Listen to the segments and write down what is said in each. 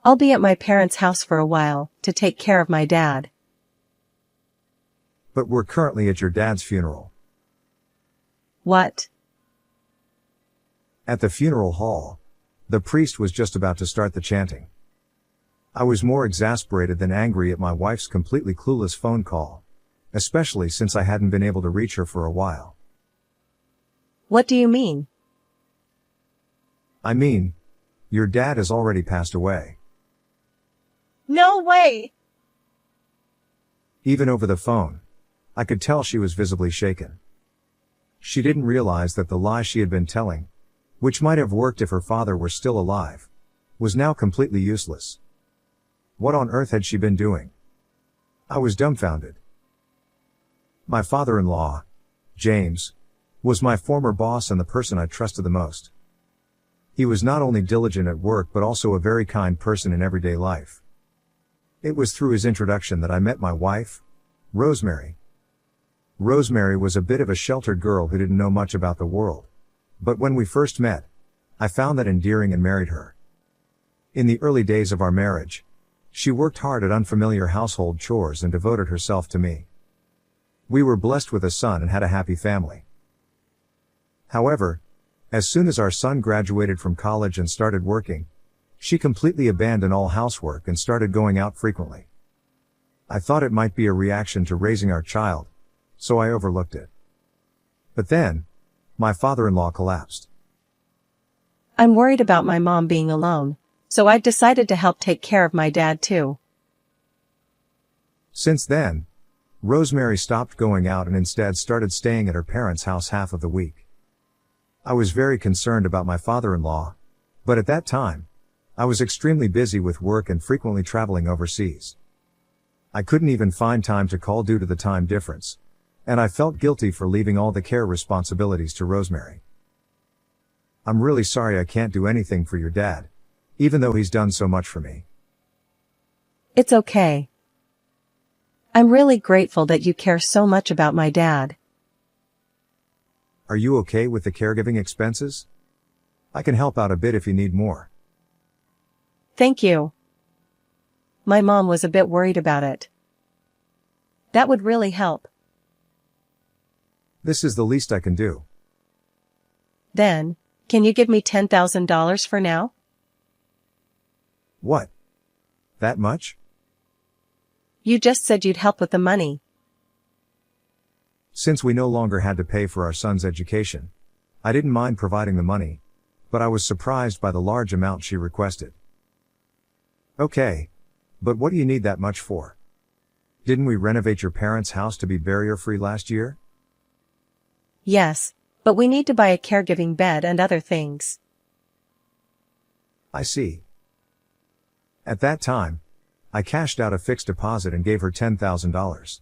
I'll be at my parents' house for a while, to take care of my dad. But we're currently at your dad's funeral. What? At the funeral hall, the priest was just about to start the chanting. I was more exasperated than angry at my wife's completely clueless phone call, especially since I hadn't been able to reach her for a while. What do you mean? I mean, your dad has already passed away. No way! Even over the phone, I could tell she was visibly shaken. She didn't realize that the lie she had been telling, which might have worked if her father were still alive, was now completely useless. What on earth had she been doing? I was dumbfounded. My father-in-law, James, was my former boss and the person I trusted the most. He was not only diligent at work but also a very kind person in everyday life. It was through his introduction that I met my wife, Rosemary. Rosemary was a bit of a sheltered girl who didn't know much about the world. But when we first met, I found that endearing and married her. In the early days of our marriage, she worked hard at unfamiliar household chores and devoted herself to me. We were blessed with a son and had a happy family. However, as soon as our son graduated from college and started working, she completely abandoned all housework and started going out frequently. I thought it might be a reaction to raising our child, so I overlooked it. But then, my father-in-law collapsed. I'm worried about my mom being alone, so I decided to help take care of my dad too. Since then, Rosemary stopped going out and instead started staying at her parents' house half of the week. I was very concerned about my father-in-law, but at that time, I was extremely busy with work and frequently traveling overseas. I couldn't even find time to call due to the time difference, and I felt guilty for leaving all the care responsibilities to Rosemary. I'm really sorry I can't do anything for your dad, even though he's done so much for me. It's okay. I'm really grateful that you care so much about my dad. Are you okay with the caregiving expenses? I can help out a bit if you need more. Thank you. My mom was a bit worried about it. That would really help. This is the least I can do. Then, can you give me $10,000 for now? What? That much? You just said you'd help with the money. Since we no longer had to pay for our son's education, I didn't mind providing the money, but I was surprised by the large amount she requested. Okay, but what do you need that much for? Didn't we renovate your parents' house to be barrier-free last year? Yes, but we need to buy a caregiving bed and other things. I see. At that time, I cashed out a fixed deposit and gave her $10,000.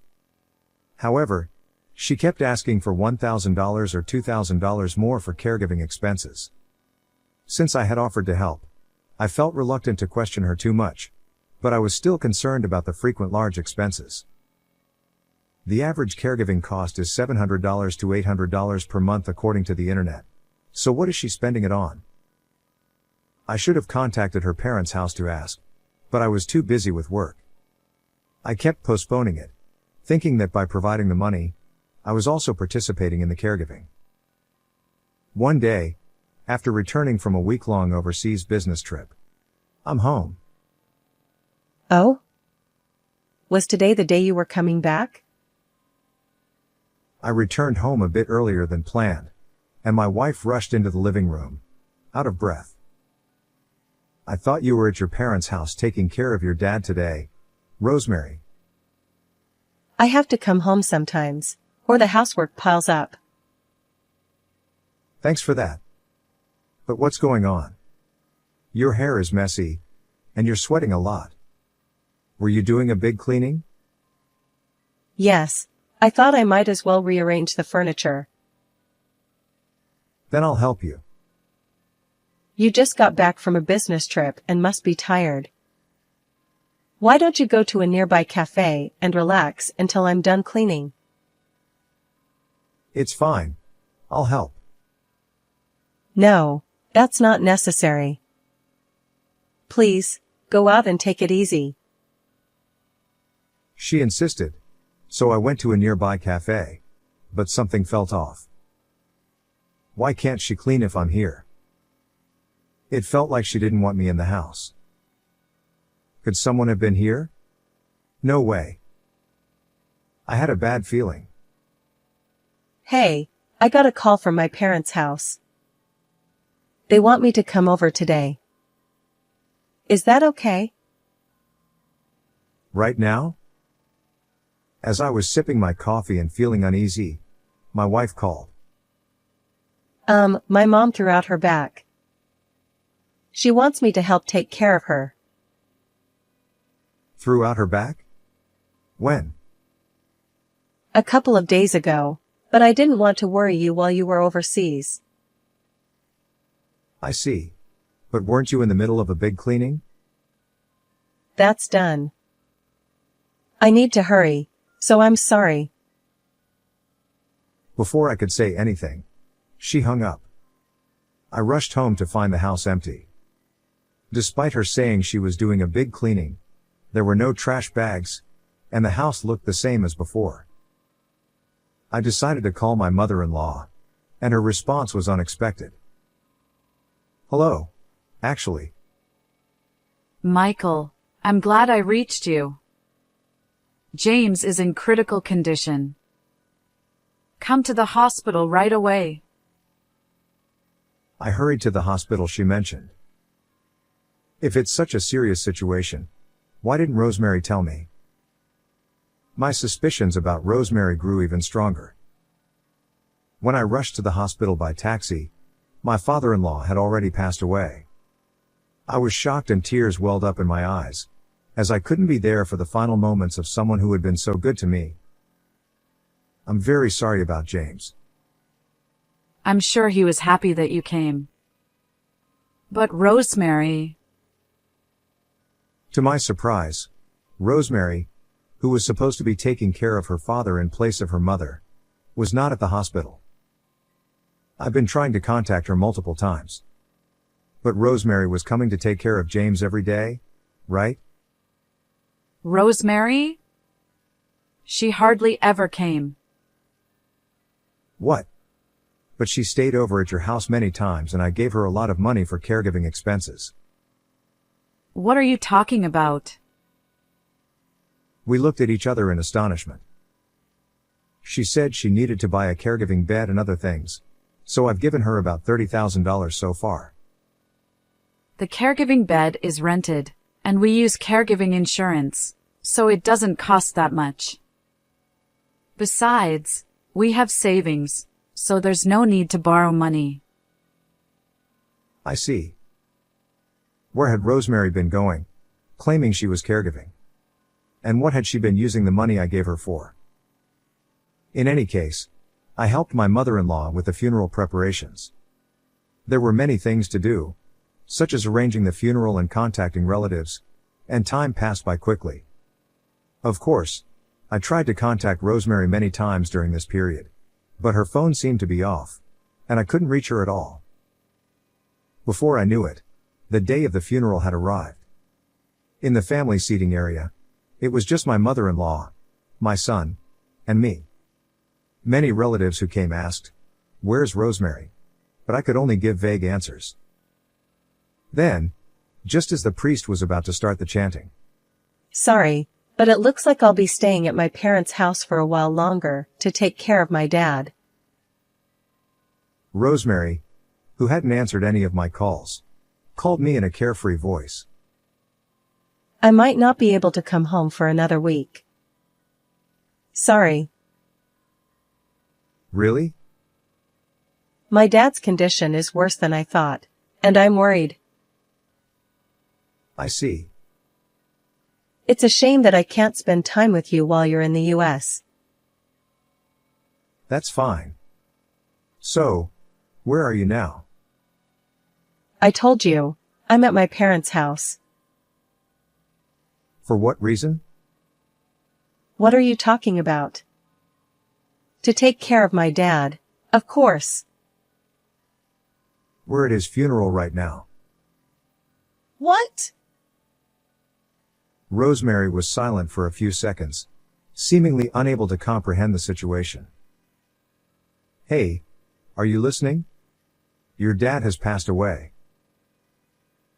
However, she kept asking for $1,000 or $2,000 more for caregiving expenses. Since I had offered to help, I felt reluctant to question her too much, but I was still concerned about the frequent large expenses. The average caregiving cost is $700 to $800 per month according to the internet. So what is she spending it on? I should have contacted her parents' house to ask, but I was too busy with work. I kept postponing it, thinking that by providing the money, I was also participating in the caregiving. One day, after returning from a week-long overseas business trip, I'm home. Oh? Was today the day you were coming back? I returned home a bit earlier than planned, and my wife rushed into the living room, out of breath. I thought you were at your parents' house taking care of your dad today, Rosemary. I have to come home sometimes, or the housework piles up. Thanks for that. But what's going on? Your hair is messy, and you're sweating a lot. Were you doing a big cleaning? Yes, I thought I might as well rearrange the furniture. Then I'll help you. You just got back from a business trip and must be tired. Why don't you go to a nearby cafe and relax until I'm done cleaning? It's fine. I'll help. No, that's not necessary. Please, go out and take it easy. She insisted, so I went to a nearby cafe. But something felt off. Why can't she clean if I'm here? It felt like she didn't want me in the house. Could someone have been here? No way. I had a bad feeling. Hey, I got a call from my parents' house. They want me to come over today. Is that okay? Right now? As I was sipping my coffee and feeling uneasy, my wife called. My mom threw out her back. She wants me to help take care of her. Threw out her back? When? A couple of days ago, but I didn't want to worry you while you were overseas. I see. But weren't you in the middle of a big cleaning? That's done. I need to hurry, so I'm sorry. Before I could say anything, she hung up. I rushed home to find the house empty. Despite her saying she was doing a big cleaning, there were no trash bags, and the house looked the same as before. I decided to call my mother-in-law, and her response was unexpected. Hello. Actually. Michael, I'm glad I reached you. James is in critical condition. Come to the hospital right away. I hurried to the hospital she mentioned. If it's such a serious situation, why didn't Rosemary tell me? My suspicions about Rosemary grew even stronger. When I rushed to the hospital by taxi, my father-in-law had already passed away. I was shocked and tears welled up in my eyes, as I couldn't be there for the final moments of someone who had been so good to me. I'm very sorry about James. I'm sure he was happy that you came. But Rosemary... To my surprise, Rosemary, who was supposed to be taking care of her father in place of her mother, was not at the hospital. I've been trying to contact her multiple times. But Rosemary was coming to take care of James every day, right? Rosemary? She hardly ever came. What? But she stayed over at your house many times and I gave her a lot of money for caregiving expenses. What are you talking about? We looked at each other in astonishment. She said she needed to buy a caregiving bed and other things, so I've given her about $30,000 so far. The caregiving bed is rented, and we use caregiving insurance, so it doesn't cost that much. Besides, we have savings, so there's no need to borrow money. I see. Where had Rosemary been going, claiming she was caregiving? And what had she been using the money I gave her for? In any case, I helped my mother-in-law with the funeral preparations. There were many things to do, such as arranging the funeral and contacting relatives, and time passed by quickly. Of course, I tried to contact Rosemary many times during this period, but her phone seemed to be off, and I couldn't reach her at all. Before I knew it, the day of the funeral had arrived. In the family seating area, it was just my mother-in-law, my son, and me. Many relatives who came asked, "Where's Rosemary?" But I could only give vague answers. Then, just as the priest was about to start the chanting, Sorry, but it looks like I'll be staying at my parents' house for a while longer to take care of my dad. Rosemary, who hadn't answered any of my calls, called me in a carefree voice. I might not be able to come home for another week. Sorry. Really? My dad's condition is worse than I thought, and I'm worried. I see. It's a shame that I can't spend time with you while you're in the US. That's fine. So, where are you now? I told you, I'm at my parents' house. For what reason? What are you talking about? To take care of my dad, of course. We're at his funeral right now. What? Rosemary was silent for a few seconds, seemingly unable to comprehend the situation. Hey, are you listening? Your dad has passed away.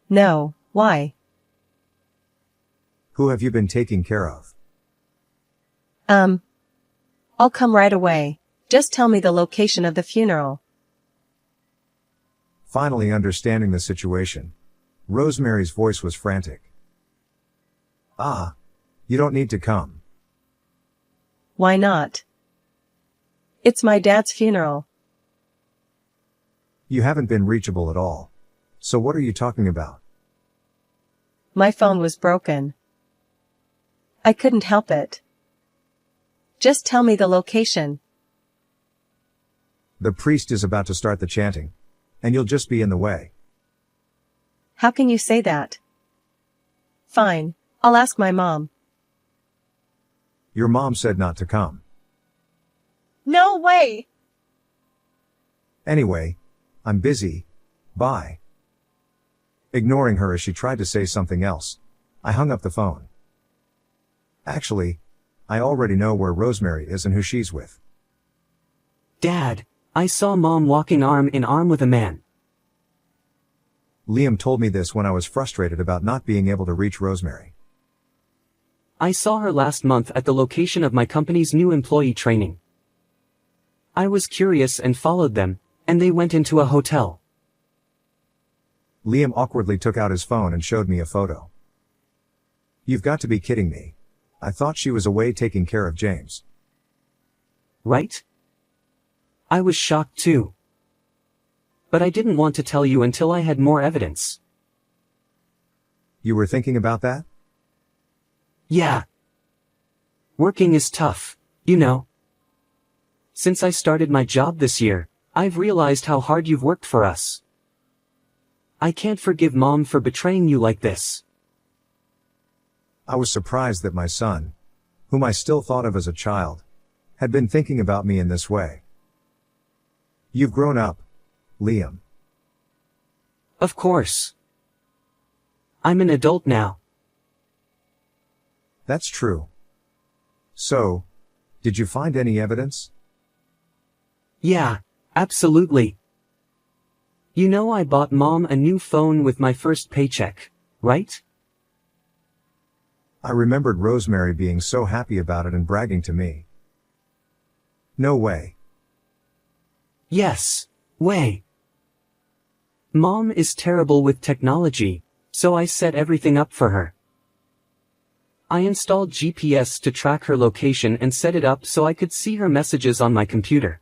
No, why? Who have you been taking care of? I'll come right away. Just tell me the location of the funeral. Finally understanding the situation, Rosemary's voice was frantic. Ah, you don't need to come. Why not? It's my dad's funeral. You haven't been reachable at all. So what are you talking about? My phone was broken. I couldn't help it. Just tell me the location. The priest is about to start the chanting, and you'll just be in the way. How can you say that? Fine, I'll ask my mom. Your mom said not to come. No way! Anyway, I'm busy. Bye. Ignoring her as she tried to say something else, I hung up the phone. Actually, I already know where Rosemary is and who she's with. Dad, I saw Mom walking arm in arm with a man. Liam told me this when I was frustrated about not being able to reach Rosemary. I saw her last month at the location of my company's new employee training. I was curious and followed them, and they went into a hotel. Liam awkwardly took out his phone and showed me a photo. You've got to be kidding me. I thought she was away taking care of James. Right? I was shocked too. But I didn't want to tell you until I had more evidence. You were thinking about that? Yeah. Working is tough, you know. Since I started my job this year, I've realized how hard you've worked for us. I can't forgive Mom for betraying you like this. I was surprised that my son, whom I still thought of as a child, had been thinking about me in this way. You've grown up, Liam. Of course. I'm an adult now. That's true. So, did you find any evidence? Yeah, absolutely. You know I bought Mom a new phone with my first paycheck, right? I remembered Rosemary being so happy about it and bragging to me. No way. Yes, way. Mom is terrible with technology, so I set everything up for her. I installed GPS to track her location and set it up so I could see her messages on my computer.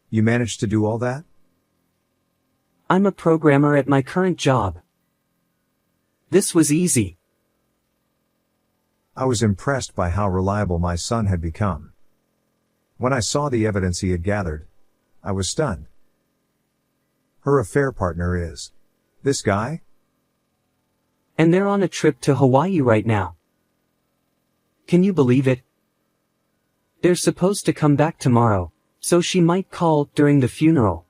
You managed to do all that? I'm a programmer at my current job. This was easy. I was impressed by how reliable my son had become. When I saw the evidence he had gathered, I was stunned. Her affair partner is this guy? And they're on a trip to Hawaii right now. Can you believe it? They're supposed to come back tomorrow, so she might call during the funeral.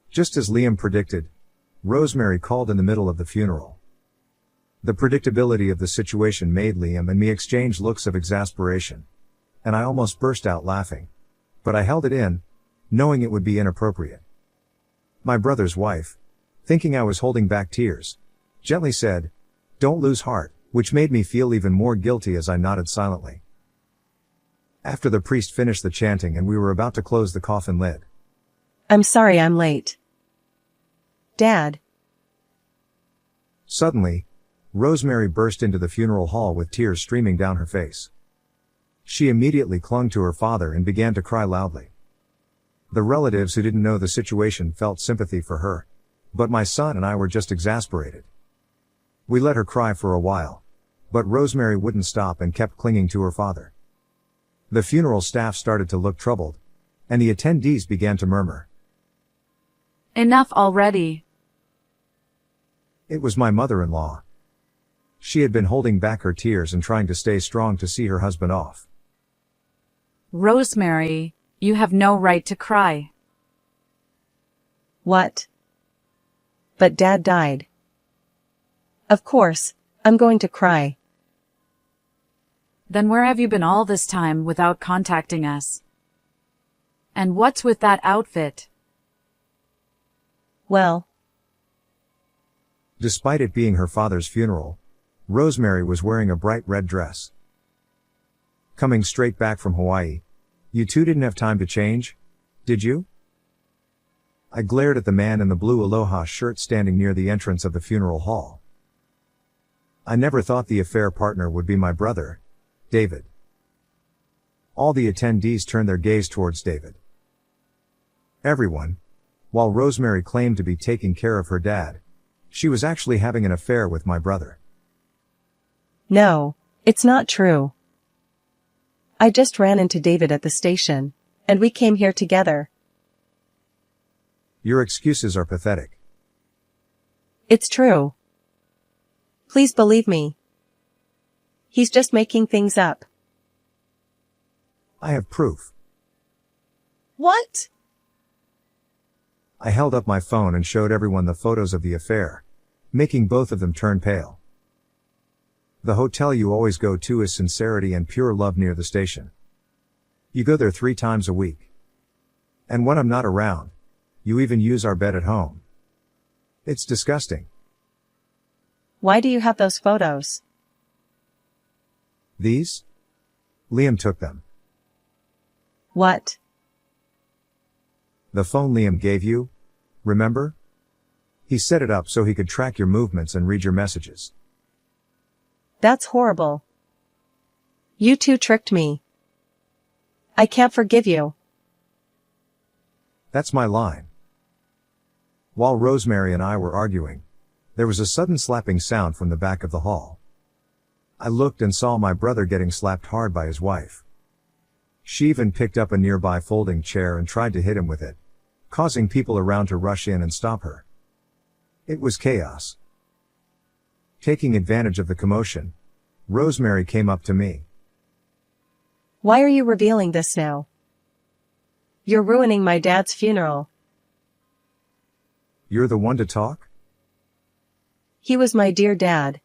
Just as Liam predicted, Rosemary called in the middle of the funeral. The predictability of the situation made Liam and me exchange looks of exasperation, and I almost burst out laughing. But I held it in, knowing it would be inappropriate. My brother's wife, thinking I was holding back tears, gently said, "Don't lose heart," which made me feel even more guilty as I nodded silently. After the priest finished the chanting and we were about to close the coffin lid. I'm sorry I'm late. Dad. Suddenly, Rosemary burst into the funeral hall with tears streaming down her face. She immediately clung to her father and began to cry loudly. The relatives who didn't know the situation felt sympathy for her, but my son and I were just exasperated. We let her cry for a while, but Rosemary wouldn't stop and kept clinging to her father. The funeral staff started to look troubled, and the attendees began to murmur. Enough already. It was my mother-in-law. She had been holding back her tears and trying to stay strong to see her husband off. Rosemary, you have no right to cry. What? But Dad died. Of course, I'm going to cry. Then where have you been all this time without contacting us? And what's with that outfit? Well, Despite it being her father's funeral, Rosemary was wearing a bright red dress. Coming straight back from Hawaii, you two didn't have time to change, did you? I glared at the man in the blue aloha shirt standing near the entrance of the funeral hall. I never thought the affair partner would be my brother, David. All the attendees turned their gaze towards David. Everyone, while Rosemary claimed to be taking care of her dad, she was actually having an affair with my brother. no, it's not true. I just ran into David at the station, and we came here together. Your excuses are pathetic. It's true. Please believe me. He's just making things up. I have proof. What? I held up my phone and showed everyone the photos of the affair, making both of them turn pale. The hotel you always go to is Sincerity and Pure Love near the station. You go there 3 times a week. And when I'm not around, you even use our bed at home. It's disgusting. Why do you have those photos? These? Liam took them. What? The phone Liam gave you, remember? He set it up so he could track your movements and read your messages. That's horrible. You two tricked me. I can't forgive you. That's my line. While Rosemary and I were arguing, there was a sudden slapping sound from the back of the hall. I looked and saw my brother getting slapped hard by his wife. She even picked up a nearby folding chair and tried to hit him with it, causing people around to rush in and stop her. It was chaos. Taking advantage of the commotion, Rosemary came up to me. Why are you revealing this now? You're ruining my dad's funeral. You're the one to talk? He was my dear dad.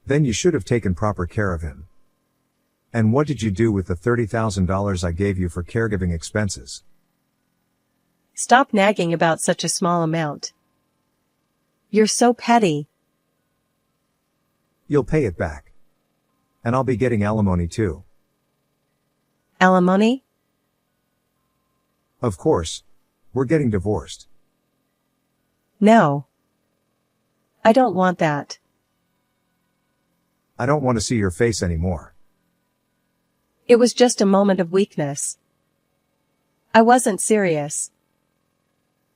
Then you should have taken proper care of him. And what did you do with the $30,000 I gave you for caregiving expenses? Stop nagging about such a small amount. You're so petty. You'll pay it back. And I'll be getting alimony too. Alimony? Of course. We're getting divorced. No. I don't want that. I don't want to see your face anymore. It was just a moment of weakness. I wasn't serious.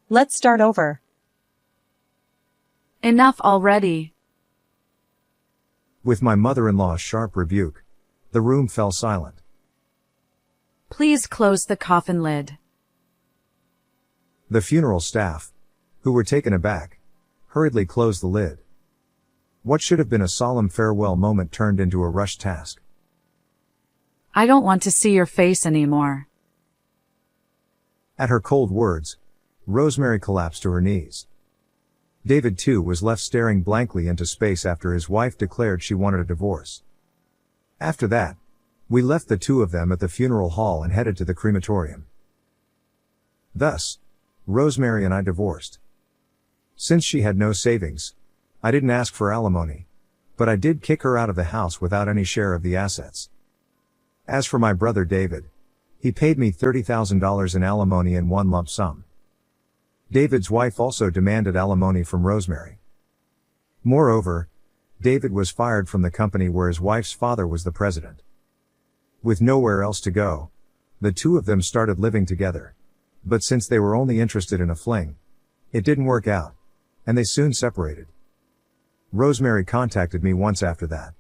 Let's start over. Enough already. With my mother-in-law's sharp rebuke, the room fell silent. Please close the coffin lid. The funeral staff, who were taken aback, hurriedly closed the lid. What should have been a solemn farewell moment turned into a rushed task. I don't want to see your face anymore. At her cold words, Rosemary collapsed to her knees. David too was left staring blankly into space after his wife declared she wanted a divorce. After that, we left the two of them at the funeral hall and headed to the crematorium. Thus, Rosemary and I divorced. Since she had no savings, I didn't ask for alimony, but I did kick her out of the house without any share of the assets. As for my brother David, he paid me $30,000 in alimony in one lump sum. David's wife also demanded alimony from Rosemary. Moreover, David was fired from the company where his wife's father was the president. With nowhere else to go, the two of them started living together. But since they were only interested in a fling, it didn't work out, and they soon separated. Rosemary contacted me once after that.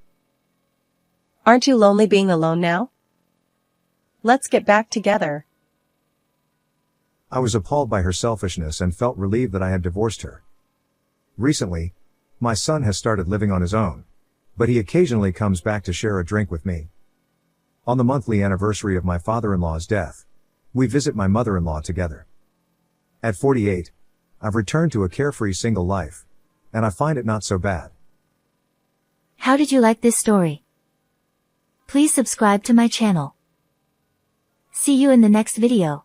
Aren't you lonely being alone now? Let's get back together. I was appalled by her selfishness and felt relieved that I had divorced her. Recently, my son has started living on his own, but he occasionally comes back to share a drink with me. On the monthly anniversary of my father-in-law's death, we visit my mother-in-law together. At 48, I've returned to a carefree single life, and I find it not so bad. How did you like this story? Please subscribe to my channel. See you in the next video.